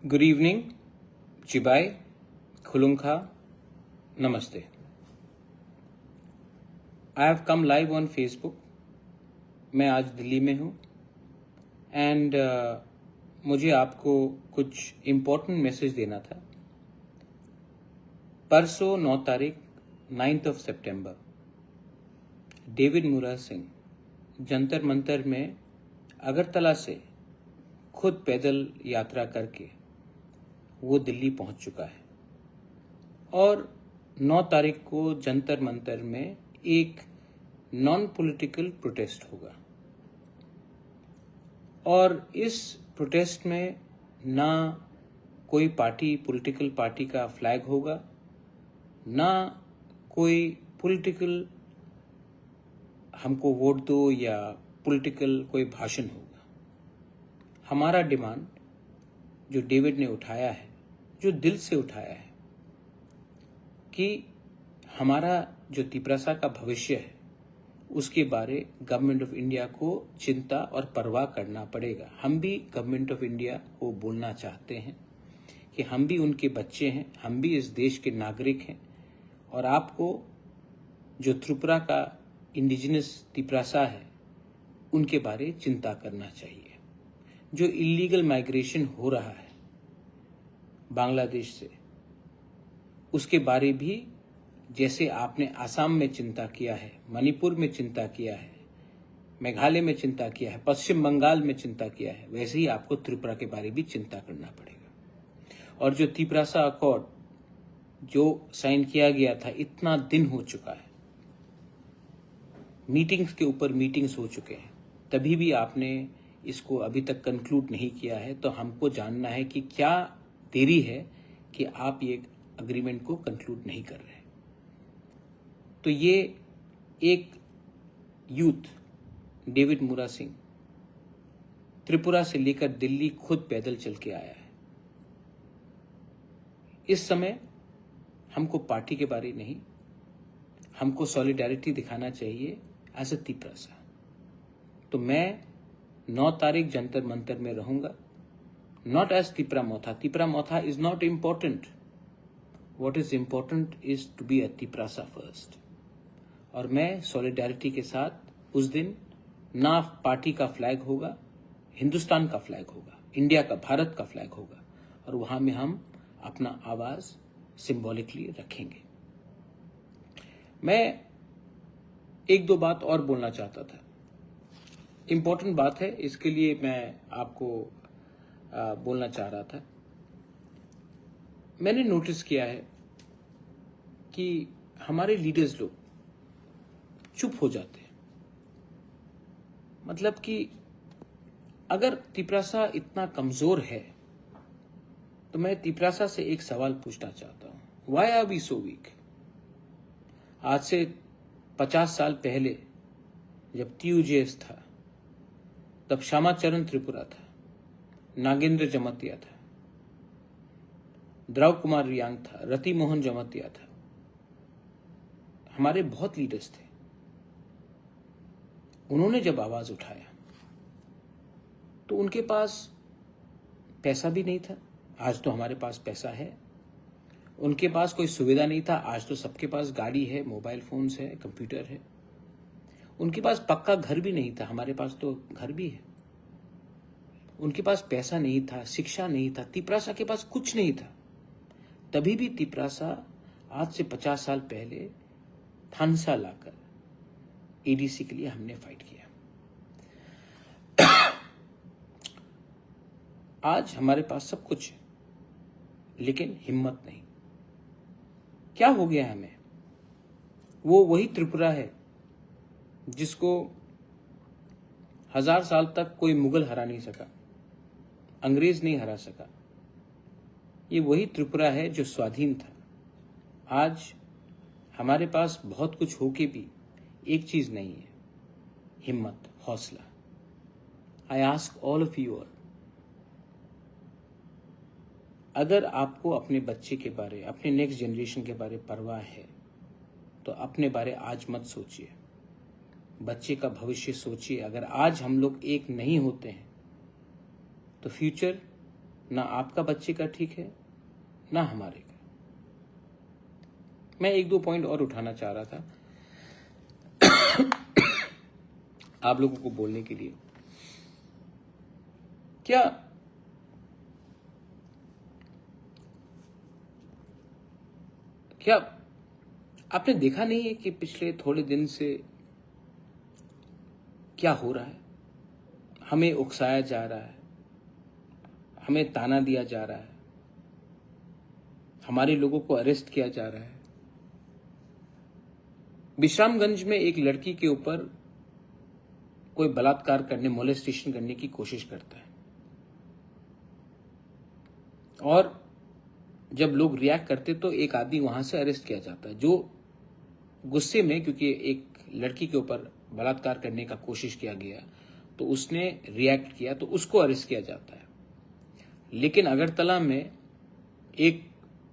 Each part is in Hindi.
Good evening, Chibai, Khulunka, Namaste. I have come live on Facebook. मैं आज दिल्ली में हूँ एंड मुझे आपको कुछ इम्पोर्टेंट मैसेज देना था। परसों 9 तारीख 9th of September David Mura Singh Jantar Mantar में अगरतला से खुद पैदल यात्रा करके वो दिल्ली पहुंच चुका है और 9 तारीख को जंतर मंतर में एक नॉन पॉलिटिकल प्रोटेस्ट होगा और इस प्रोटेस्ट में ना कोई पॉलिटिकल पार्टी का फ्लैग होगा, ना कोई पॉलिटिकल हमको वोट दो या पॉलिटिकल कोई भाषण होगा। हमारा डिमांड जो डेविड ने उठाया है, जो दिल से उठाया है कि हमारा जो तिपरासा का भविष्य है उसके बारे गवर्नमेंट ऑफ इंडिया को चिंता और परवाह करना पड़ेगा। हम भी गवर्नमेंट ऑफ इंडिया को बोलना चाहते हैं कि हम भी उनके बच्चे हैं, हम भी इस देश के नागरिक हैं और आपको जो त्रिपुरा का इंडिजिनस तिपरासा है उनके बारे चिंता करना चाहिए। जो इलीगल माइग्रेशन हो रहा है बांग्लादेश से, उसके बारे भी जैसे आपने आसाम में चिंता किया है, मणिपुर में चिंता किया है, मेघालय में चिंता किया है, पश्चिम बंगाल में चिंता किया है, वैसे ही आपको त्रिपुरा के बारे भी चिंता करना पड़ेगा। और जो तिपरासा अकॉर्ड जो साइन किया गया था, इतना दिन हो चुका है, मीटिंग्स के ऊपर मीटिंग्स हो चुके हैं, तभी भी आपने इसको अभी तक कंक्लूड नहीं किया है। तो हमको जानना है कि क्या देरी है कि आप ये अग्रीमेंट को कंक्लूड नहीं कर रहे। तो ये एक यूथ डेविड मुरा सिंह त्रिपुरा से लेकर दिल्ली खुद पैदल चल के आया है। इस समय हमको पार्टी के बारे नहीं, हमको सॉलिडारिटी दिखाना चाहिए एज अ तिपरासा। तो मैं 9 तारीख जंतर मंतर में रहूंगा, not as Tipra Motha. Tipra Motha is not important, what is important is to be a Tiprasa first. और मैं सॉलिडारिटी के साथ उस दिन ना पार्टी का फ्लैग होगा, हिंदुस्तान का फ्लैग होगा, इंडिया का, भारत का फ्लैग होगा और वहां में हम अपना आवाज सिंबॉलिकली रखेंगे। मैं एक दो बात और बोलना चाहता था, इम्पोर्टेंट बात है, इसके लिए मैं आपको बोलना चाह रहा था। मैंने नोटिस किया है कि हमारे लीडर्स लोग चुप हो जाते हैं। मतलब कि अगर तिपरासा इतना कमजोर है तो मैं तिपरासा से एक सवाल पूछना चाहता हूं, why are we so weak? आज से 50 साल पहले जब TUJS था तब श्यामाचरण त्रिपुरा था, नागेंद्र जमतिया था, द्रव कुमार रियांग था, रति मोहन जमतिया था, हमारे बहुत लीडर्स थे। उन्होंने जब आवाज उठाया तो उनके पास पैसा भी नहीं था, आज तो हमारे पास पैसा है। उनके पास कोई सुविधा नहीं था, आज तो सबके पास गाड़ी है, मोबाइल फोन्स है, कंप्यूटर है। उनके पास पक्का घर भी नहीं था, हमारे पास तो घर भी है। उनके पास पैसा नहीं था, शिक्षा नहीं था, तिपरासा के पास कुछ नहीं था। तभी भी तिपरासा आज से 50 साल पहले थानसा लाकर ADC के लिए हमने फाइट किया। आज हमारे पास सब कुछ है लेकिन हिम्मत नहीं। क्या हो गया हमें? वो वही त्रिपुरा है जिसको 1000 साल तक कोई मुगल हरा नहीं सका, अंग्रेज नहीं हरा सका। ये वही त्रिपुरा है जो स्वाधीन था। आज हमारे पास बहुत कुछ होके भी एक चीज नहीं है, हिम्मत, हौसला। I ask all of you all, अगर आपको अपने बच्चे के बारे, अपने नेक्स्ट जनरेशन के बारे परवाह है तो अपने बारे आज मत सोचिए, बच्चे का भविष्य सोचिए। अगर आज हम लोग एक नहीं होते हैं तो फ्यूचर ना आपका बच्चे का ठीक है, ना हमारे का। मैं एक दो पॉइंट और उठाना चाह रहा था आप लोगों को बोलने के लिए। क्या आपने देखा नहीं है कि पिछले थोड़े दिन से क्या हो रहा है? हमें उकसाया जा रहा है, हमें ताना दिया जा रहा है, हमारे लोगों को अरेस्ट किया जा रहा है। विश्रामगंज में एक लड़की के ऊपर कोई बलात्कार करने, मोलेस्टेशन करने की कोशिश करता है, और जब लोग रिएक्ट करते तो एक आदमी वहां से अरेस्ट किया जाता है, जो गुस्से में, क्योंकि एक लड़की के ऊपर बलात्कार करने का कोशिश किया गया तो उसने रिएक्ट किया तो उसको अरेस्ट किया जाता है। लेकिन अगरतला में एक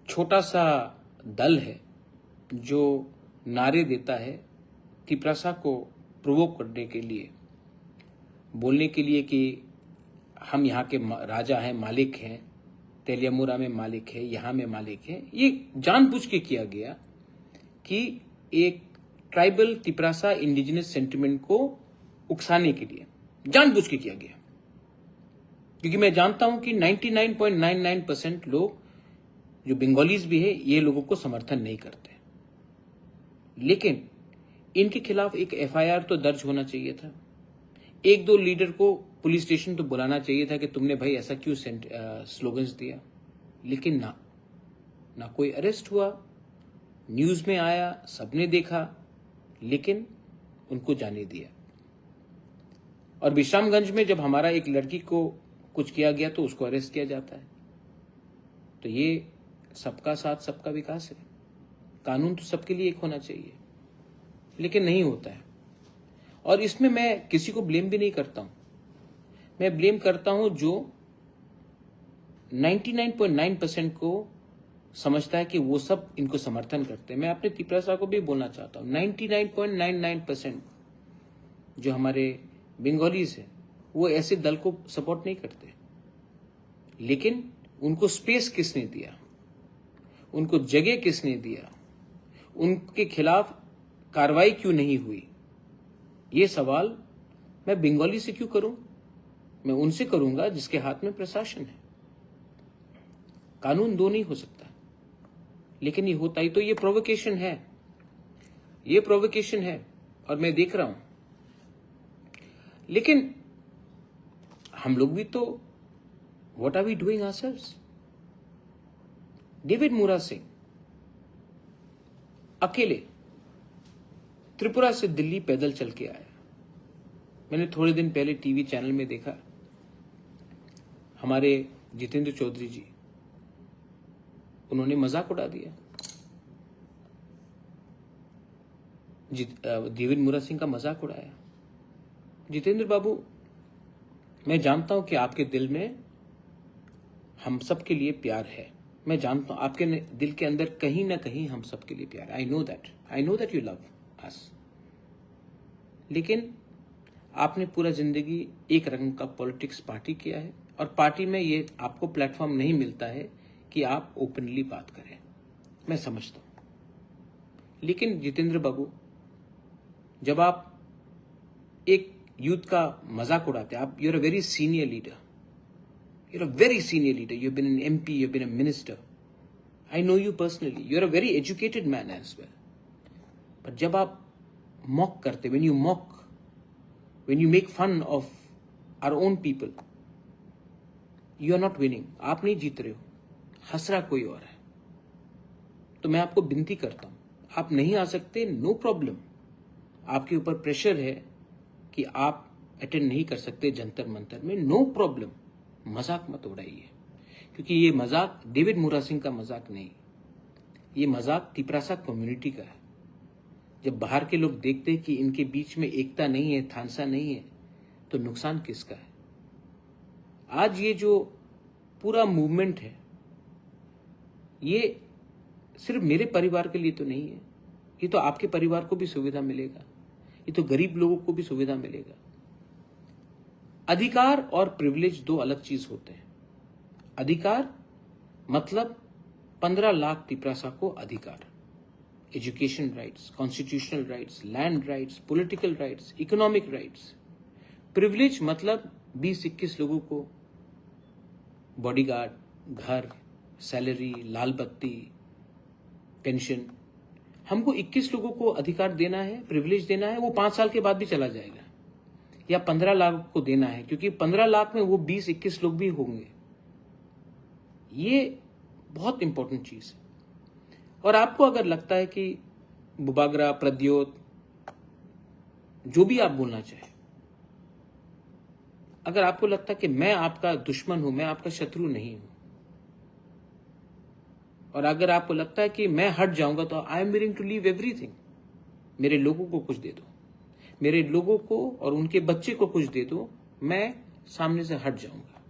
छोटा सा दल है जो नारे देता है तिपरासा को प्रोवोक करने के लिए, बोलने के लिए कि हम यहाँ के राजा हैं, मालिक हैं, तेलियामुरा में मालिक है, यहाँ में मालिक है। ये जानबूझ के किया गया कि एक ट्राइबल तिपरासा इंडिजिनस सेंटिमेंट को उकसाने के लिए जानबूझ के किया गया, क्योंकि मैं जानता हूं कि 99.99% लोग जो बंगालीज भी है ये लोगों को समर्थन नहीं करते। लेकिन इनके खिलाफ एक एफआईआर तो दर्ज होना चाहिए था, एक दो लीडर को पुलिस स्टेशन तो बुलाना चाहिए था कि तुमने भाई ऐसा क्यों स्लोगन्स दिया। लेकिन ना कोई अरेस्ट हुआ, न्यूज में आया, सबने देखा, लेकिन उनको जाने दिया। और विश्रामगंज में जब हमारा एक लड़की को कुछ किया गया तो उसको अरेस्ट किया जाता है। तो ये सबका साथ सबका विकास है, कानून तो सबके लिए एक होना चाहिए, लेकिन नहीं होता है। और इसमें मैं किसी को ब्लेम भी नहीं करता हूं, मैं ब्लेम करता हूं जो 99.9% को समझता है कि वो सब इनको समर्थन करते हैं। मैं अपने तिपरासा को भी बोलना चाहता हूं, 99.99% जो हमारे बंगालीज है वो ऐसे दल को सपोर्ट नहीं करते। लेकिन उनको स्पेस किसने दिया, उनको जगह किसने दिया, उनके खिलाफ कार्रवाई क्यों नहीं हुई, ये सवाल मैं बंगाली से क्यों करूं? मैं उनसे करूंगा जिसके हाथ में प्रशासन है। कानून दो नहीं हो सकता, लेकिन ये होता ही तो ये प्रोवोकेशन है, ये प्रोवोकेशन है और मैं देख रहा हूं। लेकिन हम लोग भी तो what are we doing ourselves? David Mura Singh अकेले त्रिपुरा से दिल्ली पैदल चल के आया। मैंने थोड़े दिन पहले टीवी चैनल में देखा, हमारे जितेंद्र चौधरी जी, उन्होंने मजाक उड़ा दिया डेविड मूरा सिंह का मजाक उड़ाया। जितेंद्र बाबू, मैं जानता हूं कि आपके दिल में हम सब के लिए प्यार है, मैं जानता हूं आपके दिल के अंदर कहीं ना कहीं हम सब के लिए प्यार है। I know that you love us. लेकिन आपने पूरा जिंदगी एक रंग का पॉलिटिक्स पार्टी किया है, और पार्टी में ये आपको प्लेटफॉर्म नहीं मिलता है कि आप ओपनली बात करें, मैं समझता हूं। लेकिन जितेंद्र बाबू, जब आप एक यूथ का मजाक उड़ाते हैं, आप you are a very senior leader, you're a very senior leader, you've been an MP, you've been a minister, I know you personally, you're a very educated man as well, but जब आप mock करते, when you mock, when you make fun of our own people, you are not winning, आप नहीं जीत रहे हो, हंस रहा कोई और है। तो मैं आपको विनती करता हूं, आप नहीं आ सकते, नो प्रॉब्लम, आपके ऊपर प्रेशर है कि आप अटेंड नहीं कर सकते जंतर मंतर में, नो प्रॉब्लम, मजाक मत उड़ाइए, क्योंकि ये मजाक डेविड मूरा सिंह का मजाक नहीं, ये मजाक तिपरासा कम्युनिटी का है। जब बाहर के लोग देखते हैं कि इनके बीच में एकता नहीं है, थानसा नहीं है, तो नुकसान किसका है? आज ये जो पूरा मूवमेंट है, ये सिर्फ मेरे परिवार के लिए तो नहीं है, ये तो आपके परिवार को भी सुविधा मिलेगा, ये तो गरीब लोगों को भी सुविधा मिलेगा। अधिकार और प्रिविलेज दो अलग चीज होते हैं। अधिकार मतलब 15 लाख तिपरासा को अधिकार, education rights, constitutional rights, land rights, political rights, economic rights. Privilege मतलब 20-21 लोगों को बॉडीगार्ड, घर, सैलरी, लाल बत्ती, पेंशन। हमको 21 लोगों को अधिकार देना है, प्रिविलेज देना है, वो 5 साल के बाद भी चला जाएगा, या 15 लाख को देना है, क्योंकि 15 लाख में वो 20-21 लोग भी होंगे। ये बहुत इंपॉर्टेंट चीज है। और आपको अगर लगता है कि बुबागरा, प्रद्योत, जो भी आप बोलना चाहे, अगर आपको लगता है कि मैं आपका दुश्मन हूं, मैं आपका शत्रु नहीं हूं, और अगर आपको लगता है कि मैं हट जाऊंगा तो I am willing to leave everything, मेरे लोगों को कुछ दे दो, मेरे लोगों को और उनके बच्चे को कुछ दे दो, मैं सामने से हट जाऊंगा।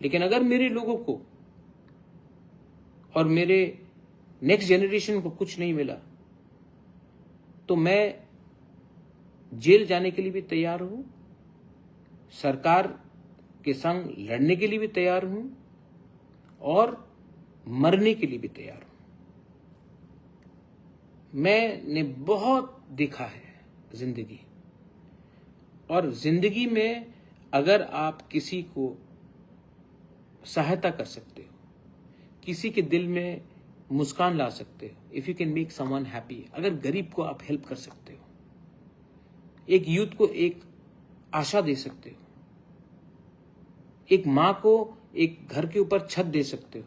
लेकिन अगर मेरे लोगों को और मेरे नेक्स्ट जनरेशन को कुछ नहीं मिला तो मैं जेल जाने के लिए भी तैयार हूं, सरकार के संग लड़ने के लिए भी तैयार हूं, और मरने के लिए भी तैयार हूं। मैंने बहुत देखा है जिंदगी, और जिंदगी में अगर आप किसी को सहायता कर सकते हो, किसी के दिल में मुस्कान ला सकते हो, if you can make someone happy, अगर गरीब को आप हेल्प कर सकते हो, एक यूथ को एक आशा दे सकते हो, एक मां को एक घर के ऊपर छत दे सकते हो,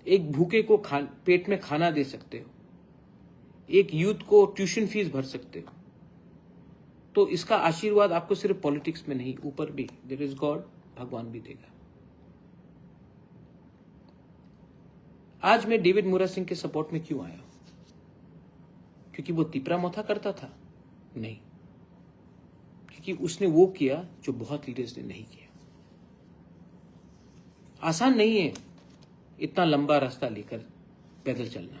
एक भूखे को पेट में खाना दे सकते हो, एक यूथ को ट्यूशन फीस भर सकते हो, तो इसका आशीर्वाद आपको सिर्फ पॉलिटिक्स में नहीं, ऊपर भी देयर इज गॉड, भगवान भी देगा। आज मैं डेविड मुरा सिंह के सपोर्ट में क्यों आया? क्योंकि वो तिपरा मोथा करता था? नहीं, क्योंकि उसने वो किया जो बहुत लीडर्स ने नहीं किया। आसान नहीं है इतना लंबा रास्ता लेकर पैदल चलना,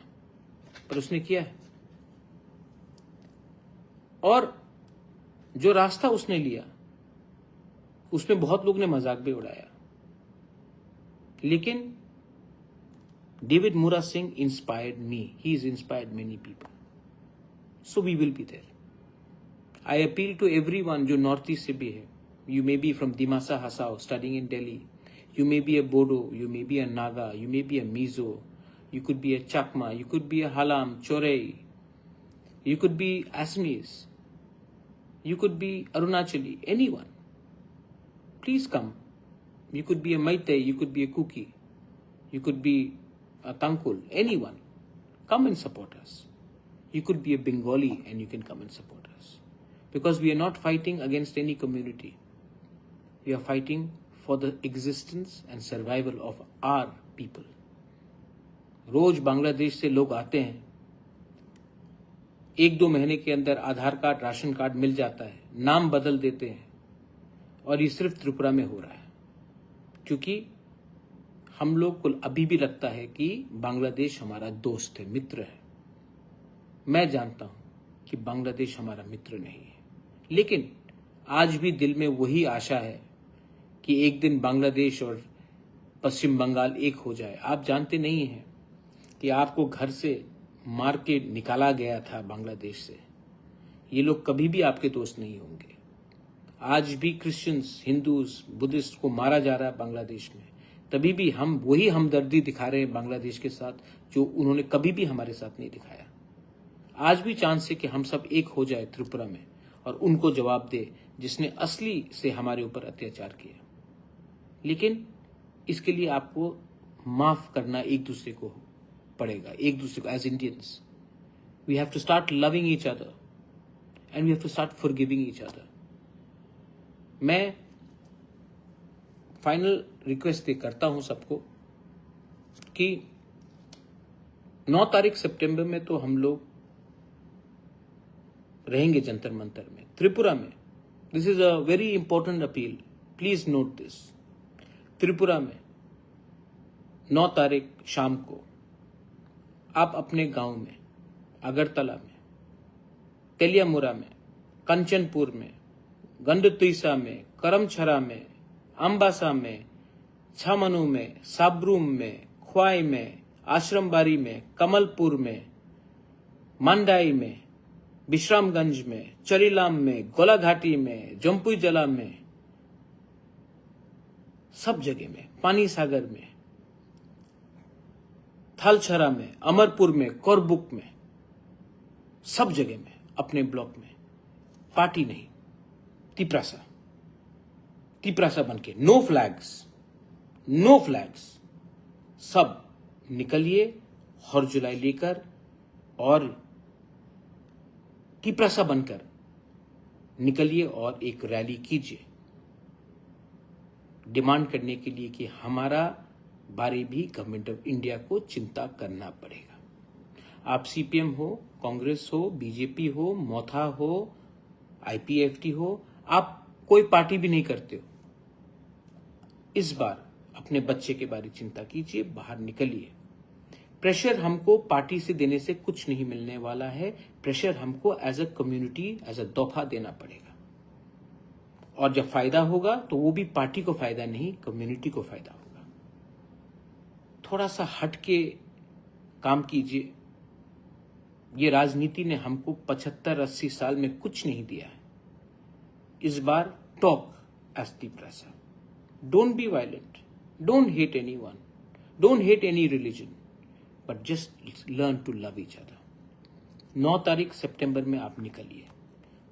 पर उसने किया है। और जो रास्ता उसने लिया उसमें बहुत लोग ने मजाक भी उड़ाया, लेकिन David Mura Singh inspired me, he is inspired many people, so we will be there. I appeal to everyone जो नॉर्थ ईस्ट से भी है, you may be from Dima Hasao studying in Delhi, you may be a Bodo, you may be a Naga, you may be a Mizo, you could be a Chakma, you could be a Halam, Chorei, you could be Assamese, you could be Arunachali, anyone. Please come. You could be a Meitei, you could be a Kuki, you could be a Tangkul, anyone. Come and support us. You could be a Bengali and you can come and support us. Because we are not fighting against any community. We are fighting for the existence and survival of our people. रोज बांग्लादेश से लोग आते हैं, 1-2 महीने के अंदर आधार कार्ड, राशन कार्ड मिल जाता है, नाम बदल देते हैं, और ये सिर्फ त्रिपुरा में हो रहा है क्योंकि हम लोग को अभी भी लगता है कि बांग्लादेश हमारा दोस्त है, मित्र है। मैं जानता हूं कि बांग्लादेश हमारा मित्र नहीं है, लेकिन आज भी दिल में वही आशा है कि एक दिन बांग्लादेश और पश्चिम बंगाल एक हो जाए। आप जानते नहीं हैं कि आपको घर से मार के निकाला गया था बांग्लादेश से, ये लोग कभी भी आपके दोस्त नहीं होंगे। आज भी क्रिश्चियंस, हिंदूज, बुद्धिस्ट को मारा जा रहा है बांग्लादेश में, तभी भी हम वही हमदर्दी दिखा रहे हैं बांग्लादेश के साथ जो उन्होंने कभी भी हमारे साथ नहीं दिखाया। आज भी चांस है कि हम सब एक हो जाए त्रिपुरा में और उनको जवाब दे जिसने असली से हमारे ऊपर अत्याचार किया। लेकिन इसके लिए आपको माफ करना एक दूसरे को पड़ेगा, एक दूसरे को। As Indians we have to start loving each other and we have to start forgiving each other. मैं फाइनल रिक्वेस्ट करता हूं सबको कि 9 तारीख सितंबर में तो हम लोग रहेंगे जंतर मंतर में, त्रिपुरा में। This is a very important appeal, please note this. Tripura में 9 तारीख शाम को आप अपने गांव में, अगरतला में, तेलियामुरा में, कंचनपुर में, गंडतुईसा में, करमछरा में, अम्बासा में, छामनू में, साबरूम में, ख्वाई में, आश्रमबारी में, कमलपुर में, मांडाई में, विश्रामगंज में, चरीलाम में, गोलाघाटी में, जम्पुई जला में, सब जगह में, पानी सागर में, थालछरा में, अमरपुर में, कोरबुक में, सब जगह में, अपने ब्लॉक में, पार्टी नहीं, तिपरासा बनके, नो फ्लैग्स, सब निकलिए हर जुलाई लेकर और तिपरासा बनकर निकलिए और एक रैली कीजिए डिमांड करने के लिए कि हमारा बारे भी गवर्नमेंट ऑफ इंडिया को चिंता करना पड़ेगा। आप सीपीएम हो, कांग्रेस हो, बीजेपी हो, मोथा हो, आईपीएफटी हो, आप कोई पार्टी भी नहीं करते हो, इस बार अपने बच्चे के बारे चिंता कीजिए, बाहर निकलिए। प्रेशर हमको पार्टी से देने से कुछ नहीं मिलने वाला है, प्रेशर हमको as a community, as a तोहफा देना पड़ेगा। और जब फायदा होगा तो वो भी पार्टी को फायदा नहीं, कम्युनिटी को फायदा होगा। थोड़ा सा हट के काम कीजिए। ये राजनीति ने हमको 75-80 साल में कुछ नहीं दिया है। इस बार talk as Tiprasa, don't be violent, don't hate anyone, don't hate any religion, but just learn to love each other. 9 तारीख सितंबर में आप निकलिए।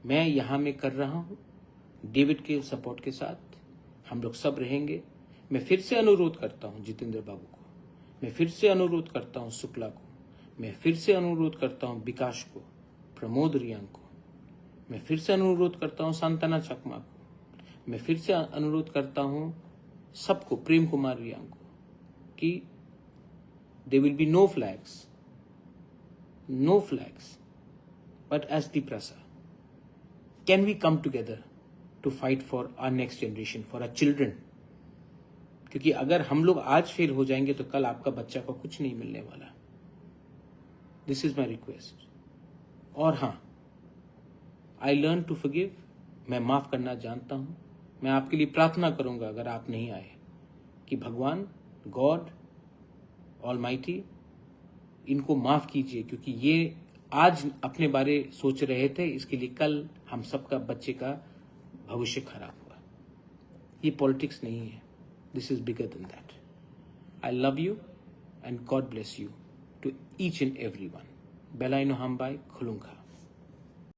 मैं यहां में कर रहा हूं डेविड के सपोर्ट के साथ, हम लोग सब रहेंगे। मैं फिर से अनुरोध करता हूं जितेंद्र बाबू को, मैं फिर से अनुरोध करता हूं शुक्ला को, मैं फिर से अनुरोध करता हूं विकास को, प्रमोद रियांग को, मैं फिर से अनुरोध करता हूं सांतना चकमा को, मैं फिर से अनुरोध करता हूं सबको, प्रेम कुमार रियांग को, कि there will be no flags, but as Tiprasa, can we come together to fight for our next generation, for our children? क्योंकि अगर हम लोग आज फेल हो जाएंगे तो कल आपका बच्चा को कुछ नहीं मिलने वाला। This is my request. और हाँ, आई लर्न टू फॉरगिव, मैं माफ करना जानता हूं। मैं आपके लिए प्रार्थना करूंगा अगर आप नहीं आए, कि भगवान, गॉड ऑलमाइटी, इनको माफ कीजिए, क्योंकि ये आज अपने बारे सोच रहे थे, इसके लिए कल हम सबका बच्चे का भविष्य खराब हुआ। ये पॉलिटिक्स नहीं है, this is bigger than that. I love you and God bless you to each and every one. बेलाइनो हमबाई खुलुंगा।